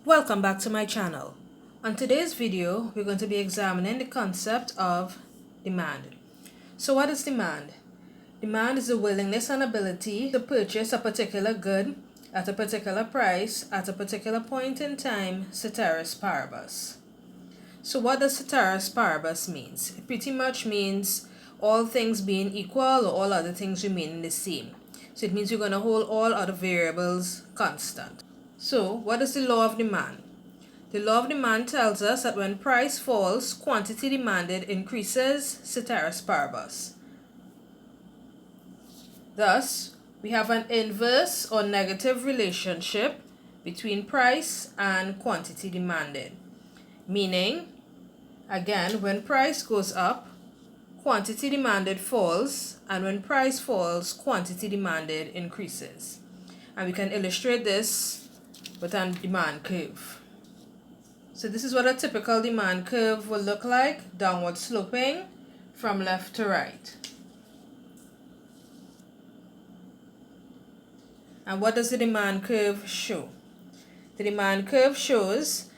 Welcome back to my channel. On today's video, we're going to be examining the concept of demand. So what is demand? Demand is the willingness and ability to purchase a particular good at a particular price at a particular point in time, ceteris paribus. So what does ceteris paribus means? It pretty much means all things being equal or all other things remaining the same. So it means you're going to hold all other variables constant. So, what is the law of demand? The law of demand tells us that when price falls, quantity demanded increases, ceteris paribus. Thus, we have an inverse or negative relationship between price and quantity demanded. Meaning, again, when price goes up, quantity demanded falls, and when price falls, quantity demanded increases. And we can illustrate this with a demand curve. So this is what a typical demand curve will look like, downward sloping from left to right. And what does the demand curve show? The demand curve shows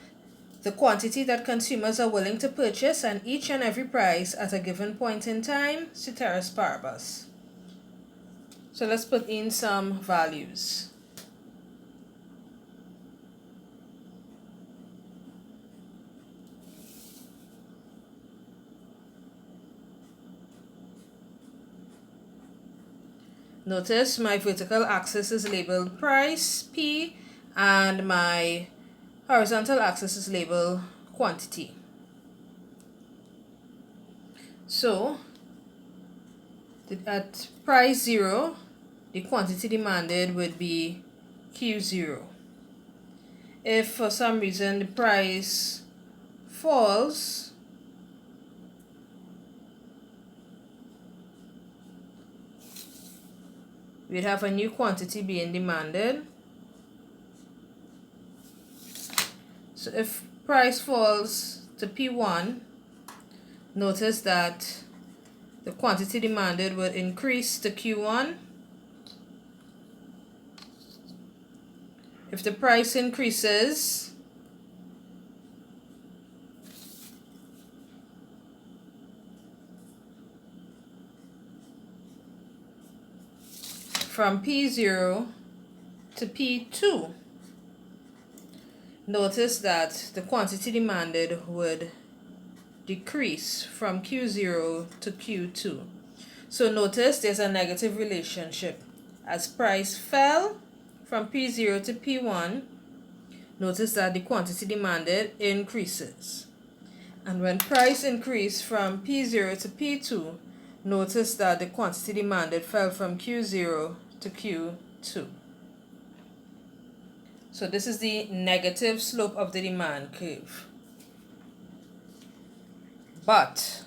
the quantity that consumers are willing to purchase and each and every price at a given point in time, ceteris paribus. So let's put in some values. Notice my vertical axis is labeled price, P, and my horizontal axis is labeled quantity. So, at price 0, the quantity demanded would be Q0. If for some reason the price falls, we'd have a new quantity being demanded. So if price falls to P1, notice that the quantity demanded would increase to Q1. If the price increases, from P0 to P2, notice that the quantity demanded would decrease from Q0 to Q2. So notice there's a negative relationship. As price fell from P0 to P1, notice that the quantity demanded increases. And when price increased from P0 to P2, notice that the quantity demanded fell from Q0 to Q2. So this is the negative slope of the demand curve. But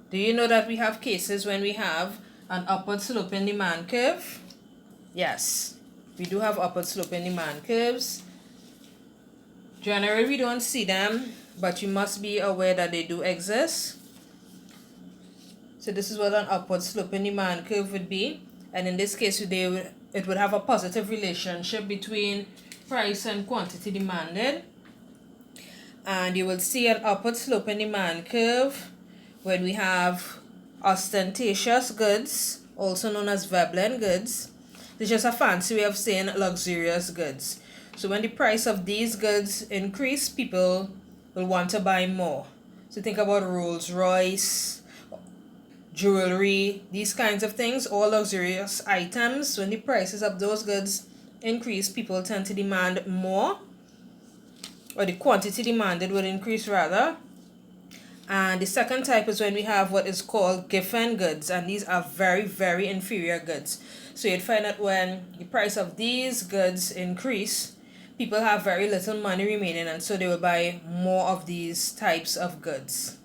do you know that we have cases when we have an upward sloping demand curve? Yes, we do have upward sloping demand curves. Generally we don't see them, but you must be aware that they do exist. So this is what an upward sloping demand curve would be. And in this case, it would have a positive relationship between price and quantity demanded. And you will see an upward sloping demand curve when we have ostentatious goods, also known as Veblen goods. It's just a fancy way of saying luxurious goods. So when the price of these goods increase, people will want to buy more. So think about Rolls Royce, jewelry, these kinds of things, all luxurious items. When the prices of those goods increase, people tend to demand more, or the quantity demanded would increase rather. And the second type is when we have what is called Giffen goods, and these are very, very inferior goods. So you'd find that when the price of these goods increase, people have very little money remaining, and so they will buy more of these types of goods.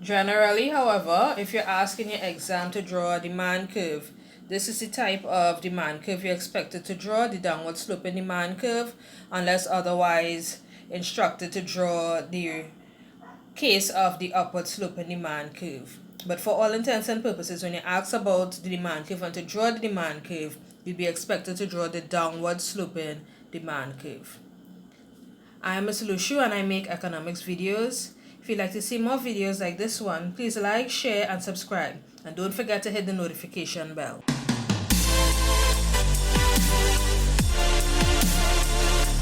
Generally, however, if you're asked in your exam to draw a demand curve, this is the type of demand curve you're expected to draw, the downward sloping demand curve, unless otherwise instructed to draw the case of the upward sloping demand curve. But for all intents and purposes, when you're asked about the demand curve and to draw the demand curve, you'd be expected to draw the downward sloping demand curve. I am Ms. Lushu and I make economics videos. If you'd like to see more videos like this one, please like, share and subscribe. And don't forget to hit the notification bell.